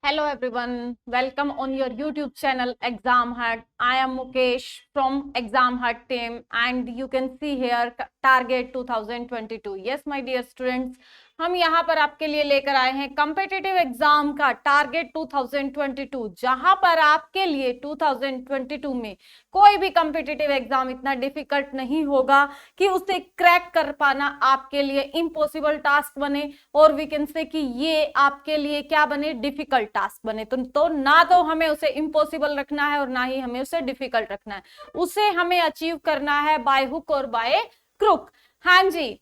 Hello everyone, welcome on your YouTube channel Exam Hut. I am Mukesh from Exam Hut team and you can see here target 2022. Yes my dear students, हम यहाँ पर आपके लिए लेकर आए हैं competitive exam का target 2022, जहां पर आपके लिए 2022 में कोई भी कॉम्पिटिटिव एग्जाम इतना डिफिकल्ट नहीं होगा कि उसे क्रैक कर पाना आपके लिए इम्पॉसिबल टास्क बने और वी कैन से कि ये आपके लिए क्या बने, डिफिकल्ट टास्क बने। तो ना तो हमें उसे इम्पॉसिबल रखना है और ना ही हमें उसे डिफिकल्ट रखना है, उसे हमें अचीव करना है बाय हुक और बाय क्रुक। हाँ जी,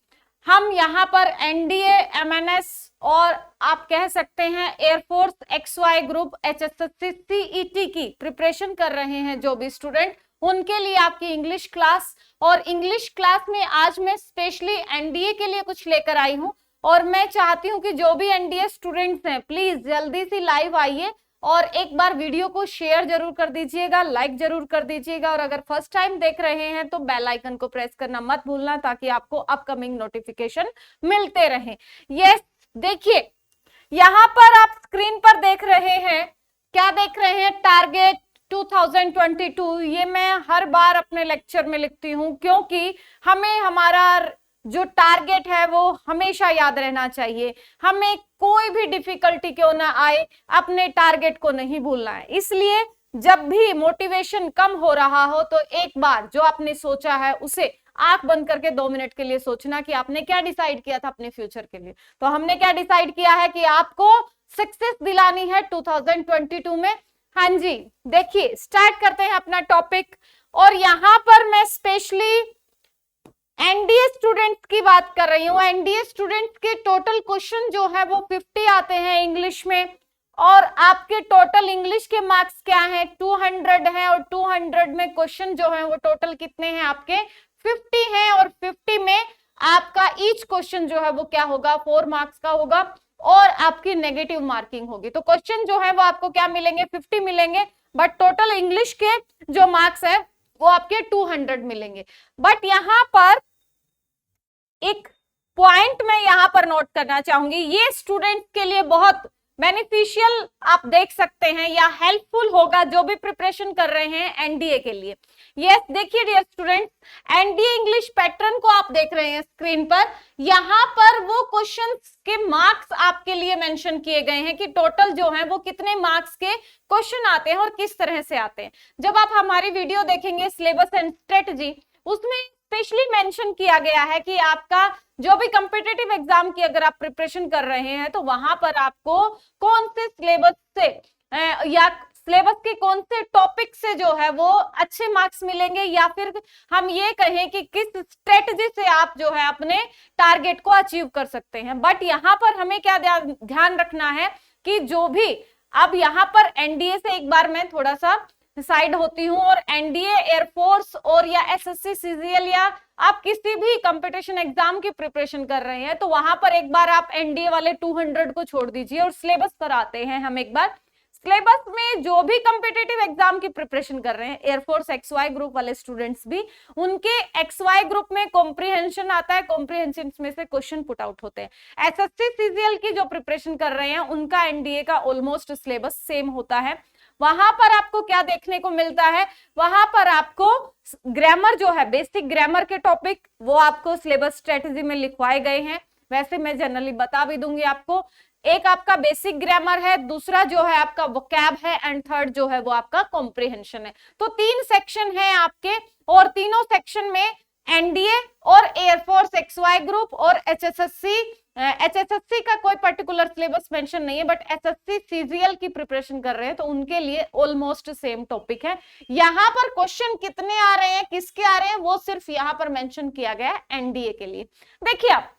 हम यहाँ पर एनडीए, एमएनएस और आप कह सकते हैं air force XY group, HSSC CET की प्रिपरेशन कर रहे हैं जो भी स्टूडेंट, उनके लिए आपकी इंग्लिश क्लास। और इंग्लिश क्लास में आज मैं स्पेशली एनडीए के लिए कुछ लेकर आई हूं और मैं चाहती हूं कि जो भी एनडीए स्टूडेंट्स हैं प्लीज जल्दी से लाइव आइए और एक बार वीडियो को शेयर जरूर कर दीजिएगा, लाइक जरूर कर दीजिएगा और अगर फर्स्ट टाइम देख रहे हैं तो बेल आइकन को प्रेस करना मत भूलना ताकि आपको अपकमिंग नोटिफिकेशन मिलते रहें। यस, देखिए यहां पर आप स्क्रीन पर देख रहे हैं, क्या देख रहे हैं, टारगेट 2022। ये मैं हर बार अपने लेक्चर में लिखती हूं क्योंकि हमें हमारा जो टारगेट है वो हमेशा याद रहना चाहिए। हमें कोई भी डिफिकल्टी क्यों ना आए, अपने टारगेट को नहीं भूलना है। इसलिए जब भी मोटिवेशन कम हो रहा हो तो एक बार जो आपने सोचा है उसे आंख बंद करके 2 मिनट के लिए सोचना कि आपने क्या डिसाइड किया था अपने फ्यूचर के लिए। तो हमने क्या डिसाइड किया है कि आपको सक्सेस दिलानी है 2022 में। हाँ जी, देखिए स्टार्ट करते हैं अपना टॉपिक। और यहां पर मैं स्पेशली एनडीए स्टूडेंट्स की बात कर रही हूं। एनडीए स्टूडेंट्स के टोटल क्वेश्चन जो है वो 50 आते हैं इंग्लिश में और आपके टोटल इंग्लिश के मार्क्स क्या हैं, 200 हैं और 200 में क्वेश्चन जो है वो टोटल कितने हैं आपके, 50 हैं। और 50 में आपका ईच क्वेश्चन जो है वो क्या होगा, 4 मार्क्स का होगा और आपकी नेगेटिव मार्किंग होगी। तो क्वेश्चन जो है वो आपको क्या मिलेंगे, 50 मिलेंगे, बट टोटल इंग्लिश के जो मार्क्स है वो आपके 200 मिलेंगे। बट यहां पर एक पॉइंट मैं यहां पर नोट करना चाहूंगी, ये स्टूडेंट्स के लिए बहुत बेनिफिशियल आप देख सकते हैं या हेल्पफुल होगा जो भी प्रिपरेशन कर रहे हैं एनडीए के लिए। यस, देखिए dear students, NDA English pattern को आप देख रहे हैं स्क्रीन पर। यहां पर वो क्वेश्चंस के मार्क्स आपके लिए मेंशन किए गए हैं कि टोटल जो है वो कितने मार्क्स के क्वेश्चन आते हैं और किस तरह से आते हैं। जब आप हमारी वीडियो देखेंगे सिलेबस एंड स्ट्रेटजी, उसमें स्पेशली मेंशन किया गया है कि आपका जो भी कॉम्पिटिटिव एग्जाम की अगर आप प्रिपरेशन कर रहे हैं तो वहां पर आपको कौन से सिलेबस से या सिलेबस के कौन से टॉपिक से जो है वो अच्छे मार्क्स मिलेंगे, या फिर हम ये कहें कि किस स्ट्रेटजी से आप जो है अपने टारगेट को अचीव कर सकते हैं। बट यहाँ पर हमें क्या ध्यान रखना है कि जो भी अब यहाँ पर एनडीए से एक बार मैं थोड़ा सा साइड होती हूं और एनडीए, एयरफोर्स और या एसएससी सीजीएल या आप किसी भी कंपटीशन एग्जाम की प्रिपरेशन कर रहे हैं तो वहां पर एक बार आप एनडीए वाले 200 को छोड़ दीजिए और सिलेबस पर आते हैं हम एक बार। सिलेबस में जो भी कॉम्पिटिटिव एग्जाम की प्रिपरेशन कर रहे हैं, एयरफोर्स XY ग्रुप वाले स्टूडेंट्स भी, उनके XY ग्रुप में कॉम्प्रिहेंशन आता है, कॉम्प्रिहेंशन में से क्वेश्चन पुट आउट होते हैं। एसएससी सीजीएल की जो प्रिपरेशन कर रहे हैं उनका एनडीए का ऑलमोस्ट सिलेबस सेम होता है। वहां पर आपको क्या देखने को मिलता है, वहां पर आपको ग्रामर जो है, बेसिक ग्रामर के टॉपिक वो आपको सिलेबस स्ट्रेटजी में लिखवाए गए हैं। वैसे मैं जनरली बता भी दूंगी आपको, एक आपका बेसिक ग्रामर है, दूसरा जो है आपका वोकैब है एंड थर्ड जो है वो आपका कॉम्प्रिहेंशन है। तो 3 सेक्शन है आपके और तीनों सेक्शन में एनडीए और एयरफोर्स XY ग्रुप और एचएसएससी का कोई पर्टिकुलर सिलेबस मेंशन नहीं है, बट एसएससी सीजीएल की प्रिपरेशन कर रहे हैं तो उनके लिए ऑलमोस्ट सेम टॉपिक है। यहां पर क्वेश्चन कितने आ रहे हैं, किसके आ रहे हैं, वो सिर्फ यहां पर मेंशन किया गया है एनडीए के लिए। देखिए आप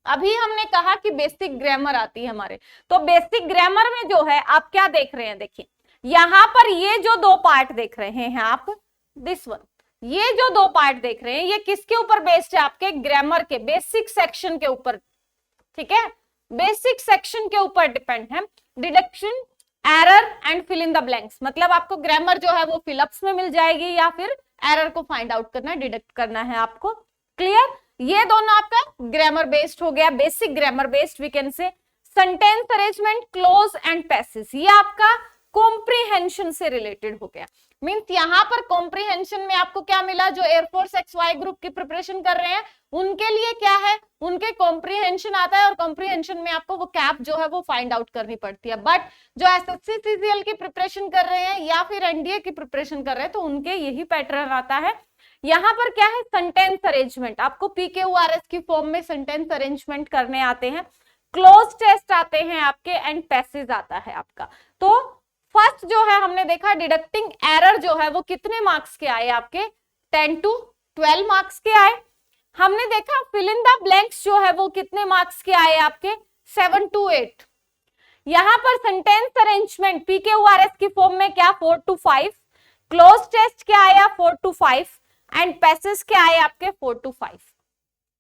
अभी हमने कहा कि बेसिक ग्रामर आती है हमारे, तो बेसिक ग्रामर में जो है आप क्या देख रहे हैं, देखिए यहां पर ये जो 2 पार्ट देख रहे हैं आप, दिस वन, ये जो 2 पार्ट देख रहे हैं ये किसके ऊपर बेस्ड है, आपके ग्रामर के बेसिक सेक्शन के ऊपर, ठीक है, बेसिक सेक्शन के ऊपर डिपेंड है। Deduction, error and fill in the blanks, मतलब आपको ग्रामर जो है वो फिलअप्स में मिल जाएगी या फिर एरर को फाइंड आउट करना है, डिडक्ट करना है आपको। क्लियर, ये दोनों आपका ग्रामर बेस्ड हो गया, basic grammar based we can say. Sentence arrangement, cloze and passage, ये आपका कॉम्प्रिहेंशन से रिलेटेड हो गया। मींस यहाँ पर कॉम्प्रिहेंशन में आपको क्या मिला, जो एयरफोर्स XY ग्रुप की प्रिपरेशन कर रहे हैं उनके लिए क्या है, उनके कॉम्प्रिहेंशन आता है और कॉम्प्रिहेंशन में आपको वो कैप जो है वो फाइंड आउट करनी पड़ती है। बट जो SSC CGL की प्रिपरेशन कर रहे हैं या फिर NDA की प्रिपरेशन कर रहे हैं तो उनके यही पैटर्न आता है। यहाँ पर क्या है, सेंटेंस अरेंजमेंट, आपको PQRS की फॉर्म में सेंटेंस अरेंजमेंट करने आते हैं, क्लोज टेस्ट आते हैं आपके, एंड पैसेज आता है आपका। तो फर्स्ट जो है हमने देखा डिडक्टिंग एरर जो है वो कितने मार्क्स के आए आपके, 10 to 12 मार्क्स के आए। हमने देखा फिल इन द ब्लैंक्स जो है वो कितने मार्क्स के आए आपके, 7 to 8। यहां पर सेंटेंस अरेंजमेंट PQRS की फॉर्म में क्या, 4 to 5, क्लोज टेस्ट क्या आया 4 to 5 एंड पैसेज क्या आए आपके 4 to 5।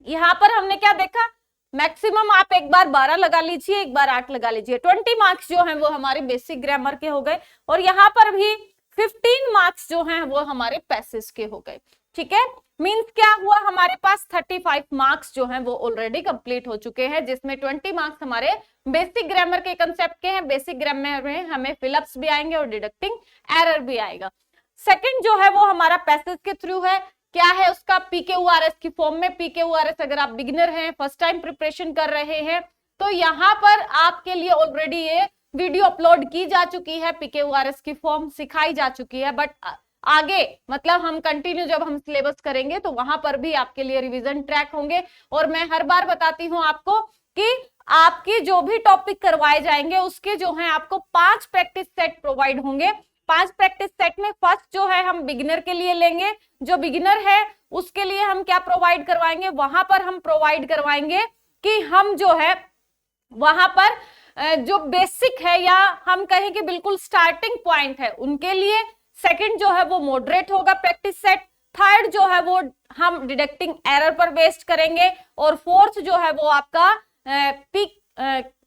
यहां पर हमने क्या देखा, मैक्सिमम आप एक बार 12 लगा लीजिए, एक बार 8 लगा लीजिए, 20 मार्क्स जो हैं वो हमारे बेसिक ग्रामर के हो गए और यहाँ पर भी 15 मार्क्स जो हैं वो हमारे पैसेज के हो गए। ठीक है, मींस क्या हुआ, हमारे पास 35 मार्क्स जो हैं वो ऑलरेडी कंप्लीट हो चुके हैं, जिसमें 20 मार्क्स हमारे बेसिक ग्रामर के कंसेप्ट के हैं। बेसिक ग्रामर में हमें फिलअप्स भी आएंगे और डिडक्टिंग एरर भी आएगा। सेकंड जो है वो हमारा पैसेज के थ्रू है, क्या है उसका, PQRS की फॉर्म में। PQRS अगर आप बिगिनर हैं, फर्स्ट टाइम प्रिपरेशन कर रहे हैं तो यहाँ पर आपके लिए ऑलरेडी ये वीडियो अपलोड की जा चुकी है, PQRS की फॉर्म सिखाई जा चुकी है। बट आगे मतलब हम कंटिन्यू जब हम सिलेबस करेंगे तो वहां पर भी आपके लिए रिवीजन ट्रैक होंगे। और मैं हर बार बताती हूँ आपको कि आपके जो भी टॉपिक करवाए जाएंगे उसके जो है आपको 5 प्रैक्टिस सेट प्रोवाइड होंगे। 5 प्रैक्टिस सेट में फर्स्ट जो है हम बिगिनर के लिए लेंगे, जो बिगिनर है उसके लिए हम क्या प्रोवाइड करवाएंगे, वहां पर हम प्रोवाइड करवाएंगे कि हम जो है वहां पर जो बेसिक है या हम कहें कि बिल्कुल स्टार्टिंग पॉइंट है उनके लिए। सेकंड जो है वो मॉडरेट होगा प्रैक्टिस सेट। थर्ड जो है वो हम डिडक्टिंग एरर पर बेस्ड करेंगे और फोर्थ जो है वो आपका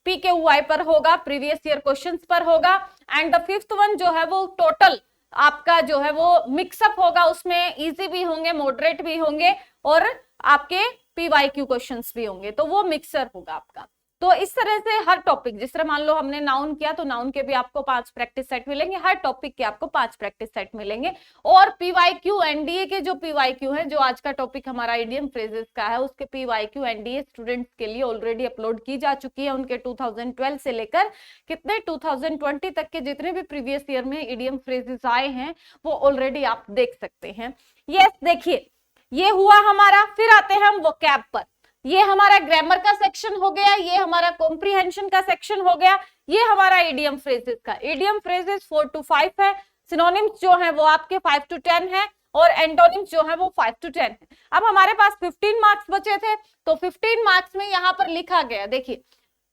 PQI पर होगा, प्रीवियस ईयर क्वेश्चंस पर होगा। एंड द फिफ्थ वन जो है वो टोटल आपका जो है वो मिक्सअप होगा, उसमें इजी भी होंगे, मॉडरेट भी होंगे और आपके PYQ क्वेश्चंस भी होंगे, तो वो मिक्सर होगा आपका। तो इस तरह से हर टॉपिक, जिस तरह मान लो हमने नाउन किया तो नाउन के भी आपको 5 प्रैक्टिस सेट मिलेंगे, हर टॉपिक के आपको 5 प्रैक्टिस सेट मिलेंगे। और PYQ NDA के जो PYQ है, जो आज का टॉपिक हमारा इडियम फ्रेजेस का है, उसके PYQ NDA स्टूडेंट्स के लिए ऑलरेडी अपलोड की जा चुकी है। उनके 2012 से लेकर कितने 2020 तक के जितने भी प्रीवियस ईयर में इडियम फ्रेजेस आए हैं वो ऑलरेडी आप देख सकते हैं। यस, देखिए ये हुआ हमारा। फिर आते हैं हम वोकैब पर। ये हमारा ग्रामर का सेक्शन हो गया, ये हमारा कॉम्प्रिहेंशन का सेक्शन हो गया, ये हमारा इडियम फ्रेजेस का। इडियम फ्रेजेस 4 to 5 है, सिनोनिम्स जो है वो आपके 5 to 10 है और एंटोनिम्स जो है वो 5 to 10 है। अब हमारे पास 15 मार्क्स बचे थे तो 15 मार्क्स में यहाँ पर लिखा गया, देखिए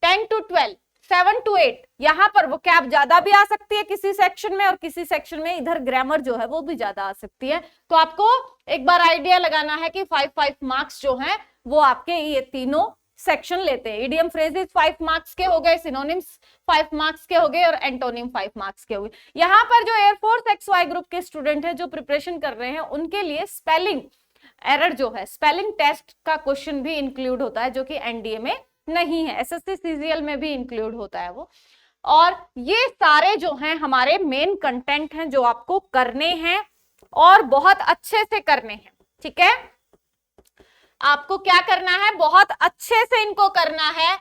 10 to 12, 7 to 8, यहाँ पर वो कैप ज्यादा भी आ सकती है किसी सेक्शन में और किसी सेक्शन में इधर ग्रामर जो है वो भी ज्यादा आ सकती है। तो आपको एक बार आइडिया लगाना है कि 5 मार्क्स जो है वो आपके ये तीनों सेक्शन लेते हैं। इडियम फ्रेजेस 5 मार्क्स के हो गए, सिनोनिम्स 5 मार्क्स के हो गए और एंटोनिम 5 मार्क्स के हो गए। यहाँ पर जो एयरफोर्स XY ग्रुप के स्टूडेंट हैं जो प्रिपरेशन कर रहे हैं उनके लिए स्पेलिंग एरर जो है, स्पेलिंग टेस्ट का क्वेश्चन भी इंक्लूड होता है, जो कि NDA में नहीं है, SSC CGL में भी इंक्लूड होता है वो। और ये सारे जो हैं हमारे मेन कंटेंट हैं जो आपको करने हैं और बहुत अच्छे से करने हैं। ठीक है, आपको क्या करना है, बहुत अच्छे से इनको करना है।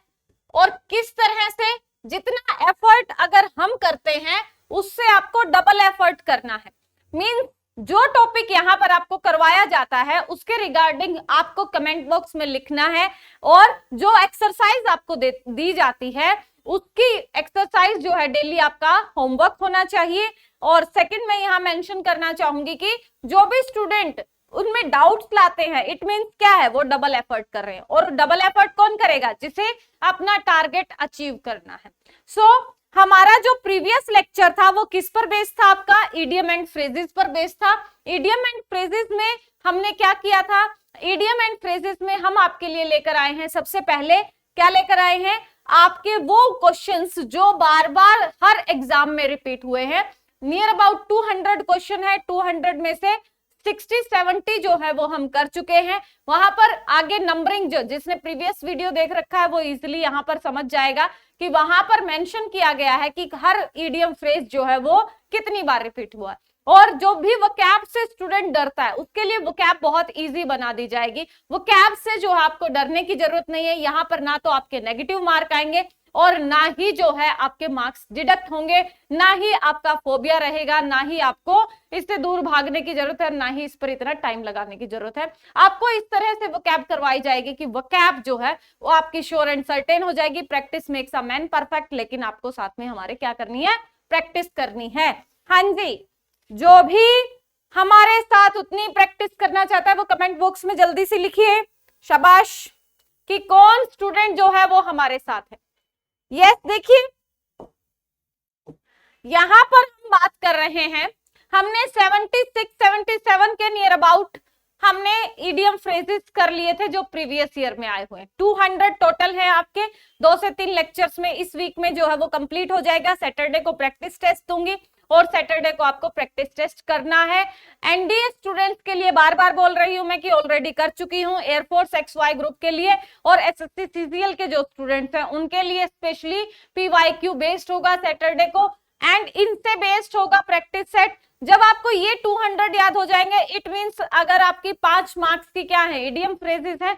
और किस तरह से, जितना एफर्ट अगर हम करते हैं उससे आपको डबल एफर्ट करना है। मींस जो टॉपिक यहाँ पर आपको करवाया जाता है उसके रिगार्डिंग आपको कमेंट बॉक्स में लिखना है और जो एक्सरसाइज आपको दी जाती है उसकी एक्सरसाइज जो है डेली आपका होमवर्क होना चाहिए। और सेकंड मैं यहाँ मेंशन करना चाहूंगी कि जो भी स्टूडेंट उनमें डाउट्स लाते हैं, इट मींस क्या है, वो डबल एफर्ट कर रहे हैं। और डबल एफर्ट कौन करेगा, जिसे अपना टारगेट अचीव करना है। सो हमारा जो प्रीवियस लेक्चर था वो किस पर बेस्ड था, आपका इडियम एंड फ्रेजेस पर बेस्ड था। इडियम एंड फ्रेजेस में हमने क्या किया था, इडियम एंड फ्रेजेस में हम आपके लिए लेकर आए हैं, सबसे पहले क्या लेकर आए हैं, आपके वो क्वेश्चंस जो बार बार हर एग्जाम में रिपीट हुए हैं। नियर अबाउट 200 क्वेश्चन है, 200 में से 60-70 जो है वो हम कर चुके हैं। वहां पर आगे नंबरिंग, जो जिसने प्रीवियस वीडियो देख रखा है वो इजिली यहां पर समझ जाएगा कि वहां पर मेंशन किया गया है कि हर इडियम फ्रेज जो है वो कितनी बार रिपीट हुआ है। और जो भी वोकैब से स्टूडेंट डरता है उसके लिए वोकैब बहुत इजी बना दी जाएगी। वोकैब से जो आपको डरने की जरूरत नहीं है। यहाँ पर ना तो आपके नेगेटिव मार्क आएंगे और ना ही जो है आपके मार्क्स डिडक्ट होंगे, ना ही आपका फोबिया रहेगा, ना ही आपको इससे दूर भागने की जरूरत है, ना ही इस पर इतना टाइम लगाने की जरूरत है। आपको इस तरह से वोकैब करवाई जाएगी कि वोकैब जो है वो आपकी श्योर एंड सर्टेन हो जाएगी। Practice makes a man perfect, लेकिन आपको साथ में हमारे क्या करनी है, प्रैक्टिस करनी है। हाँ जी, जो भी हमारे साथ उतनी प्रैक्टिस करना चाहता है वो कमेंट बॉक्स में जल्दी से लिखिए, शाबाश, कि कौन स्टूडेंट जो है वो हमारे साथ है। यस, देखिए यहां पर हम बात कर रहे हैं, हमने 76-77 के नियर अबाउट हमने इडियम फ्रेजेस कर लिए थे जो प्रीवियस ईयर में आए हुए हैं। 200 टोटल है आपके, 2 से 3 लेक्चर्स में इस वीक में जो है वो कंप्लीट हो जाएगा। सैटरडे को प्रैक्टिस टेस्ट दूंगी और सैटरडे को आपको प्रैक्टिस टेस्ट करना है। एनडीए स्टूडेंट्स के लिए बार बार बोल रही हूं मैं कि ऑलरेडी कर चुकी हूं, एयरफोर्स XY ग्रुप के लिए और एसएससी सीजीएल के जो स्टूडेंट्स हैं उनके लिए स्पेशली PYQ बेस्ड होगा सैटरडे को, एंड इनसे बेस्ड होगा प्रैक्टिस सेट। जब आपको ये 200 याद हो जाएंगे, इट मींस अगर आपकी 5 मार्क्स की क्या है, इडियम फ्रेजेस हैं,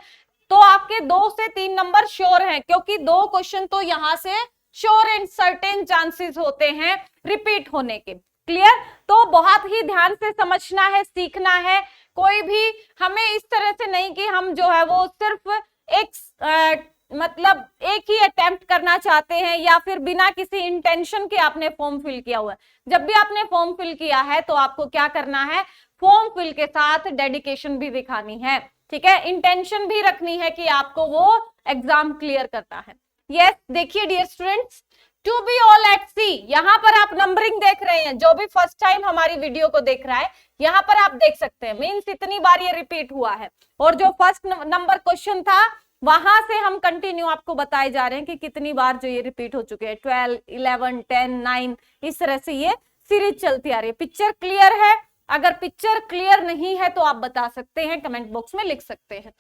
तो आपके 2 से 3 नंबर श्योर हैं, क्योंकि 2 क्वेश्चन तो यहां से श्योर एंड सर्टेन चांसेस होते हैं रिपीट होने के। क्लियर? तो बहुत ही ध्यान से समझना है, सीखना है। कोई भी हमें इस तरह से नहीं कि हम जो है वो सिर्फ एक मतलब एक ही अटेम्प्ट करना चाहते हैं या फिर बिना किसी इंटेंशन के आपने फॉर्म फिल किया हुआ है। जब भी आपने फॉर्म फिल किया है तो आपको क्या करना है, फॉर्म फिल के साथ डेडिकेशन भी दिखानी है, ठीक है, इंटेंशन भी रखनी है कि आपको वो एग्जाम क्लियर करना है। यस, देखिए dear students, to be all at sea, यहां पर आप नंबरिंग देख रहे हैं। जो भी फर्स्ट टाइम हमारी वीडियो को देख रहा है यहां पर आप देख सकते हैं, मीन्स इतनी बार ये रिपीट हुआ है। और जो फर्स्ट नंबर क्वेश्चन था वहां से हम कंटिन्यू आपको बताए जा रहे हैं कि कितनी बार जो ये रिपीट हो चुके हैं, 12, 11, 10, 9, इस तरह से ये सीरीज चलती आ रही है। पिक्चर क्लियर है? अगर पिक्चर क्लियर नहीं है तो आप बता सकते हैं, कमेंट बॉक्स में लिख सकते हैं।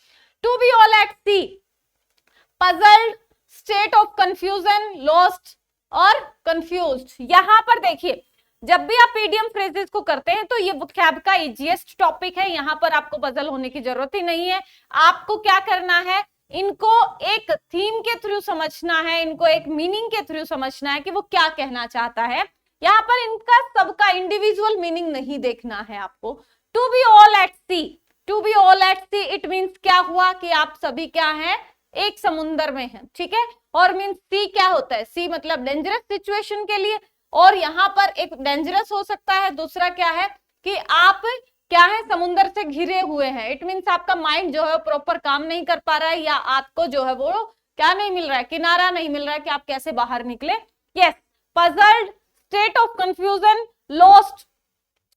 To be all at sea, puzzled, state of confusion, lost और कंफ्यूज्ड। यहां पर देखिए, जब भी आप इडियम फ्रेजेस को करते हैं तो ये वोकैब का इजीएस्ट टॉपिक है, यहां पर आपको पजल होने की जरूरत ही नहीं है। आपको क्या करना है, इनको एक थीम के थ्रू समझना है, इनको एक मीनिंग के थ्रू समझना है कि वो क्या कहना चाहता है। यहाँ पर इनका सबका इंडिविजुअल मीनिंग नहीं देखना है आपको। To be all at sea, to be all at sea it means क्या हुआ कि आप सभी क्या हैं, एक समुंदर में हैं, ठीक है। और मीन्स सी क्या होता है, सी मतलब डेंजरस सिचुएशन के लिए, और यहाँ पर एक डेंजरस हो सकता है, दूसरा क्या है कि आप क्या है, समुंदर से घिरे हुए हैं। इट मीन्स आपका माइंड जो है प्रॉपर काम नहीं कर पा रहा है, या आपको जो है वो क्या नहीं मिल रहा है, किनारा नहीं मिल रहा है कि आप कैसे बाहर निकले। Yes, puzzled, state of confusion, lost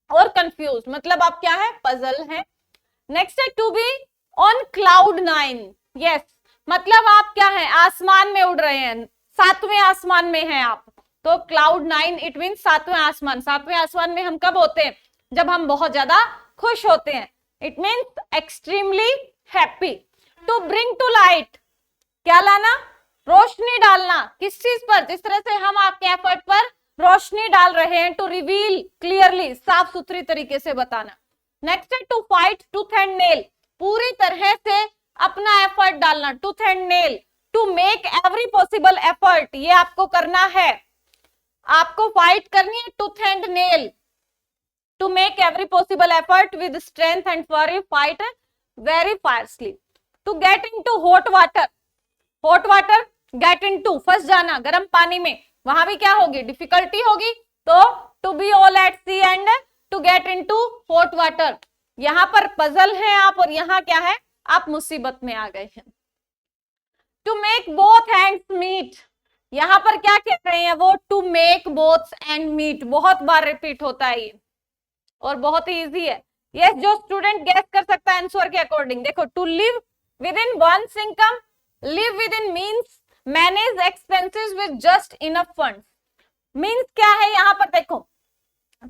और कंफ्यूज, मतलब आप क्या है, पजल है। नेक्स्ट है to be on cloud 9। Yes, मतलब आप क्या है, आसमान में उड़ रहे हैं, 7वें आसमान में हैं आप, तो क्लाउड 9 इट मीन 7वें आसमान। 7वें आसमान में हम कब होते हैं, जब हम बहुत ज्यादा खुश होते हैं। It means extremely happy. To bring to light, क्या लाना, रोशनी डालना, किस चीज पर, जिस तरह से हम आपके एफर्ट पर रोशनी डाल रहे हैं। टू रिवील क्लियरली, साफ सुथरी तरीके से बताना। नेक्स्ट है to fight tooth and nail, पूरी तरह से अपना एफर्ट डालना, tooth and nail. To make every possible effort, ये आपको करना है, आपको फाइट करनी है tooth and nail. To make every possible effort with strength and for fight very fiercely. To get into hot water, hot water, get into, फंस जाना गर्म पानी में, वहां भी क्या होगी, डिफिकल्टी होगी। तो to be all at sea and to get into hot water, यहां पर पजल है आप, और यहां क्या है, आप मुसीबत में आ गए हैं। To make both hands meet, यहां पर क्या कह रहे हैं वो, to make both end meet, बहुत बार रिपीट होता है ये और बहुत ही इजी है। यस, जो स्टूडेंट गैस कर सकता है आंसर के अकॉर्डिंग, देखो, to live within one's income, live within means manage expenses with just enough funds. Means क्या है यहाँ पर, देखो,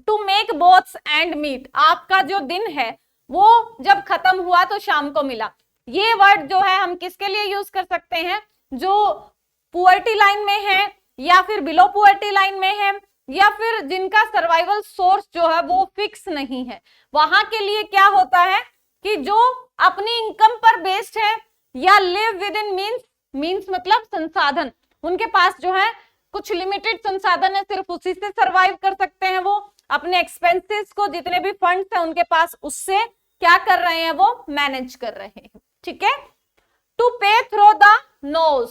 to make both end meet, आपका जो दिन है वो जब खत्म हुआ तो शाम को मिला। ये वर्ड जो है हम किसके लिए यूज कर सकते हैं, जो पुअर्टी लाइन में है या फिर बिलो पुअर्टी लाइन में है या फिर जिनका सर्वाइवल सोर्स जो है वो फिक्स नहीं है, वहां के लिए क्या होता है कि जो अपनी इनकम पर बेस्ड है या लिव विद इन मीन्स मतलब संसाधन, उनके पास जो है कुछ लिमिटेड संसाधन है, सिर्फ उसी से सरवाइव कर सकते हैं, वो अपने एक्सपेंसेस को जितने भी फंड्स हैं उनके पास उससे क्या कर रहे हैं, वो मैनेज कर रहे हैं। ठीक है, टू पे थ्रू द नोज,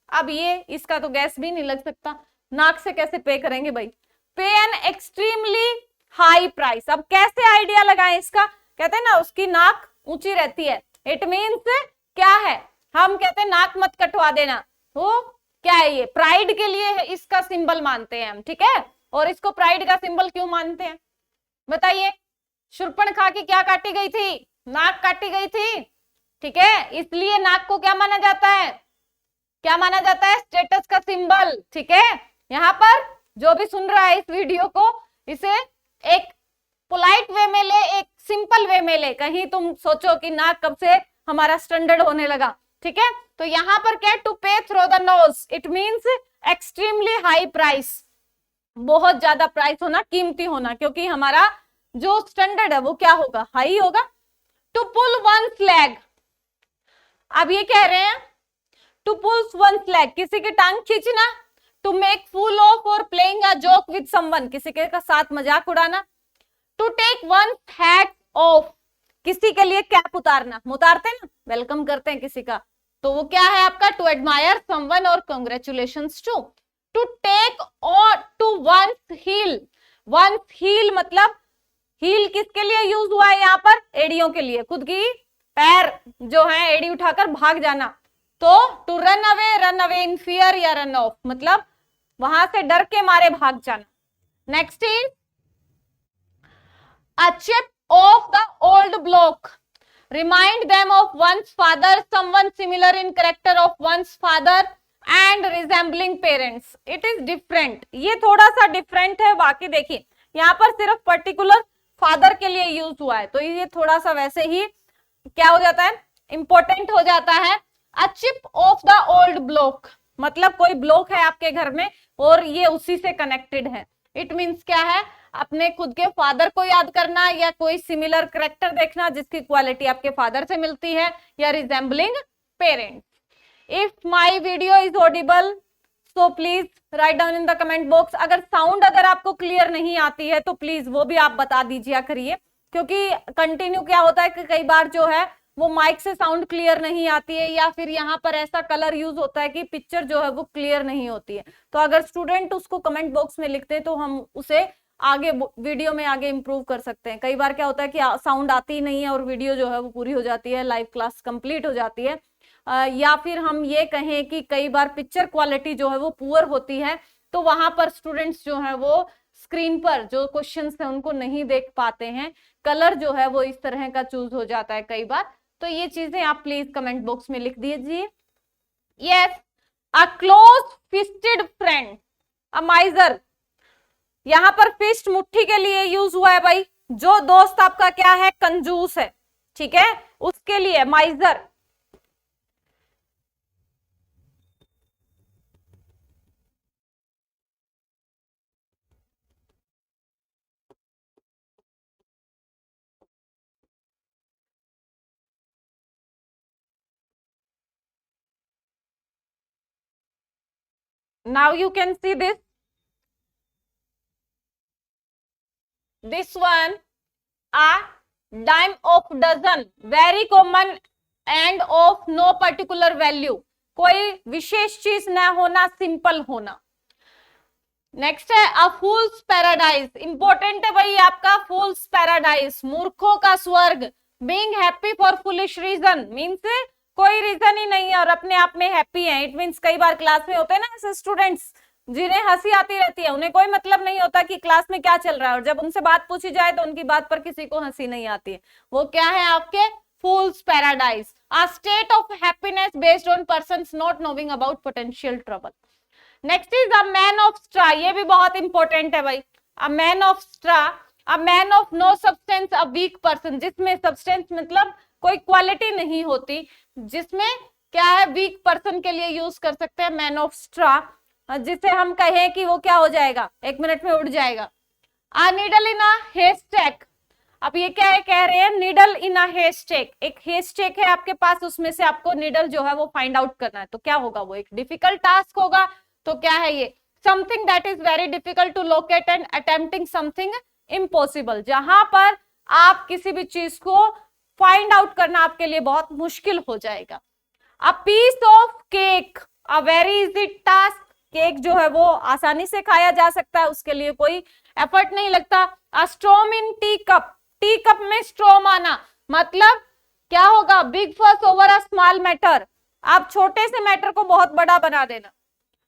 अब ये इसका तो गैस भी नहीं लग सकता, नाक से कैसे पे करेंगे भाई, पे एन एक्सट्रीमली हाई प्राइस। अब कैसे आइडिया लगाएं इसका, कहते हैं ना उसकी नाक ऊंची रहती है, इट मीन्स क्या है, हम कहते हैं नाक मत कटवा देना, वो क्या है, ये प्राइड के लिए इसका सिंबल मानते हैं हम। ठीक है, और इसको प्राइड का सिंबल क्यों मानते हैं बताइए, शूर्पणखा की क्या काटी गई थी, नाक काटी गई थी। ठीक है, इसलिए नाक को क्या माना जाता है, क्या माना जाता है, स्टेटस का सिंबल। ठीक है, यहाँ पर जो भी सुन रहा है इस वीडियो को, इसे एक पोलाइट वे में ले, एक सिंपल वे में ले, कहीं तुम सोचो कि नाक कब से हमारा स्टैंडर्ड होने लगा। ठीक है, तो यहां पर क्या, टू पे through the nose, it means extremely high price, बहुत ज्यादा प्राइस होना, कीमती होना, क्योंकि हमारा जो स्टैंडर्ड है वो क्या होगा, हाई होगा। टू पुल वंस लेग, अब ये कह रहे हैं टू पुल वंस लेग, किसी की टांग खींचना। टू मेक फूल ऑफ और playing a joke with someone, किसी के साथ मजाक उड़ाना। To take one hat off, किसी के लिए कैप उतारना, उतारते हैं ना, वेलकम करते हैं किसी का, तो वो क्या है आपका, टू एडमायर समवन और कांग्रेचुलेशंस टू। टू टेक और to one's heel, one's heel मतलब हील किसके लिए यूज हुआ है यहाँ पर, एड़ियों के लिए, खुद की पैर जो है एड़ी उठाकर भाग जाना। तो to run away in fear या रन ऑफ मतलब वहां से डर के मारे भाग जाना। Next is a chip off the old block, remind them of one's father, someone similar in character of one's father and resembling parents. It is different, ये थोड़ा सा डिफरेंट है, बाकी देखिए यहाँ पर सिर्फ पर्टिकुलर फादर के लिए यूज हुआ है, तो ये थोड़ा सा वैसे ही क्या हो जाता है, इंपॉर्टेंट हो जाता है। अ chip off the old block मतलब कोई ब्लॉक है आपके घर में और ये उसी से कनेक्टेड है, इट मीन्स क्या है, अपने खुद के फादर को याद करना या कोई सिमिलर कैरेक्टर देखना जिसकी क्वालिटी आपके फादर से मिलती है, या resembling parents. If my video is Audible so please write down in the comment box. अगर साउंड अगर आपको क्लियर नहीं आती है तो प्लीज वो भी आप बता दीजिए करिए, क्योंकि कंटिन्यू क्या होता है कि कई बार जो है वो माइक से साउंड क्लियर नहीं आती है, या फिर यहाँ पर ऐसा कलर यूज होता है कि पिक्चर जो है वो क्लियर नहीं होती है। तो अगर स्टूडेंट उसको कमेंट बॉक्स में लिखते हैं तो हम उसे आगे वीडियो में आगे इंप्रूव कर सकते हैं। कई बार क्या होता है कि साउंड आती ही नहीं है और वीडियो जो है वो पूरी हो जाती है, लाइव क्लास कंप्लीट हो जाती है, या फिर हम ये कहें कि कई बार पिक्चर क्वालिटी जो है वो पुअर होती है, तो वहां पर स्टूडेंट्स जो है वो स्क्रीन पर जो क्वेश्चंस है उनको नहीं देख पाते हैं, कलर जो है वो इस तरह का चूज हो जाता है कई बार। तो ये चीजें आप प्लीज कमेंट बॉक्स में लिख दीजिए। Yes, a close fisted friend, अ माइजर, यहां पर फिस्ट मुट्ठी के लिए यूज हुआ है भाई, जो दोस्त आपका क्या है, कंजूस है। ठीक है, उसके लिए माइजर। Now you can see this one, a dime of dozen, very common and of no particular value, कोई विशेष चीज न होना, सिंपल होना। नेक्स्ट है अ फूल्स पैराडाइज, इंपॉर्टेंट है भाई आपका, फूल्स पैराडाइज मूर्खों का स्वर्ग। Being happy for foolish reason means कोई रीजन ही नहीं है और अपने आप में हैप्पी है। इट मीन्स कई बार क्लास में होते हैं ना ऐसे स्टूडेंट्स जिन्हें हंसी आती रहती है, उन्हें कोई मतलब नहीं होता कि क्लास में क्या चल रहा है, और जब उनसे बात पूछी जाए तो उनकी बात पर किसी को हंसी नहीं आती है, वो क्या है आपके fool's paradise. A state of happiness based on persons not knowing about potential trouble. Next is a man of straw, ये भी बहुत इंपॉर्टेंट है भाई। A man of straw a man of no substance, a weak person, जिसमें substance मतलब कोई quality नहीं होती, जिसमें क्या है, वीक पर्सन के लिए यूज कर सकते हैं मैन ऑफ स्ट्रा, जिसे हम कहें कि वो क्या हो जाएगा, 1 मिनट में उड़ जाएगा। आ नीडल इन अ हेस्टेक, अब ये क्या है, कह रहे हैं नीडल इन अ हेस्टेक, एक हेस्टेक है आपके पास, उसमें से आपको नीडल जो है वो फाइंड आउट करना है, तो क्या होगा, वो एक डिफिकल्ट टास्क होगा। तो क्या है ये, something that is very difficult to locate and attempting something impossible, जहां पर आप किसी भी चीज को फाइंड आउट करना आपके लिए बहुत मुश्किल हो जाएगा। A piece of cake, a very easy task, cake जो है वो आसानी से खाया जा सकता है, उसके लिए कोई एफर्ट नहीं लगता। अ स्ट्रॉम इन टी कप, टी कप में स्ट्रॉम आना मतलब क्या होगा, बिग फस ओवर अ स्मॉल मैटर, आप छोटे से मैटर को बहुत बड़ा बना देना।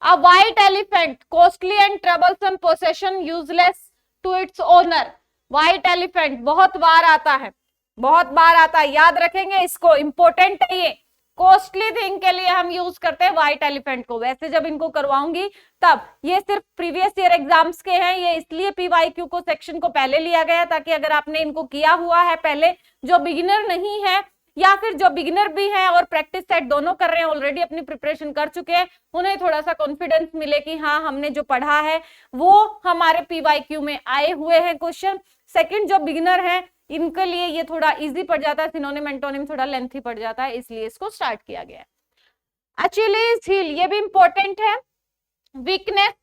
A white elephant, costly and troublesome possession useless to its owner, white elephant बहुत बार आता है, बहुत बार आता है, याद रखेंगे इसको, इंपॉर्टेंट है ये। कॉस्टली थिंग के लिए हम यूज करते हैं व्हाइट एलिफेंट को, वैसे जब इनको करवाऊंगी तब, ये सिर्फ प्रीवियस ईयर एग्जाम्स के हैं, ये इसलिए पीवाईक्यू को सेक्शन को पहले लिया गया ताकि अगर आपने इनको किया हुआ है पहले, जो बिगिनर नहीं है या फिर जो बिगिनर भी हैं और प्रैक्टिस सेट दोनों कर रहे हैं, ऑलरेडी अपनी प्रिपरेशन कर चुके हैं, उन्हें थोड़ा सा कॉन्फिडेंस मिले कि हाँ हमने जो पढ़ा है वो हमारे पीवाईक्यू में आए हुए हैं क्वेश्चन। सेकंड, जो बिगिनर हैं इनके लिए ये थोड़ा इजी पड़ जाता है, सिनोनिम एंटोनिम थोड़ा लेंथी पड़ जाता है, इसलिए इसको स्टार्ट किया गया है। अचिलीज हील, ये भी इंपॉर्टेंट है। Weakness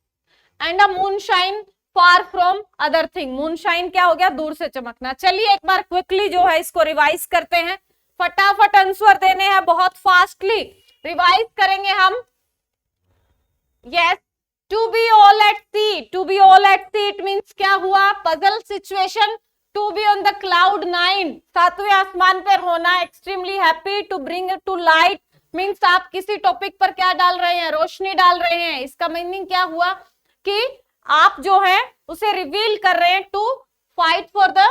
and a moonshine far from other thing, moonshine क्या हो गया, दूर से चमकना। चलिए एक बार क्विकली जो है इसको रिवाइज करते हैं, फटाफट आंसर देने हैं, बहुत फास्टली रिवाइज करेंगे हम। Yes, to be all at sea, to be all at sea it means क्या हुआ, puzzle situation. To be on the cloud 9, सातवें आसमान पर होना, extremely happy, to bring to light means आप किसी टॉपिक पर क्या डाल रहे हैं, रोशनी डाल रहे हैं, इसका मीनिंग क्या हुआ कि आप जो है उसे रिवील कर रहे हैं। To fight for the,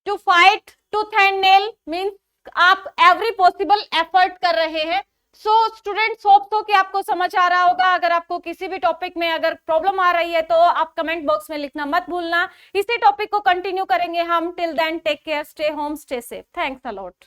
to fight tooth and nail means आप एवरी पॉसिबल एफर्ट कर रहे हैं। सो स्टूडेंट्स, होप सो कि आपको समझ आ रहा होगा। अगर आपको किसी भी टॉपिक में अगर प्रॉब्लम आ रही है तो आप कमेंट बॉक्स में लिखना मत भूलना। इसी टॉपिक को कंटिन्यू करेंगे हम। Till then take care, stay home, stay safe, thanks a lot.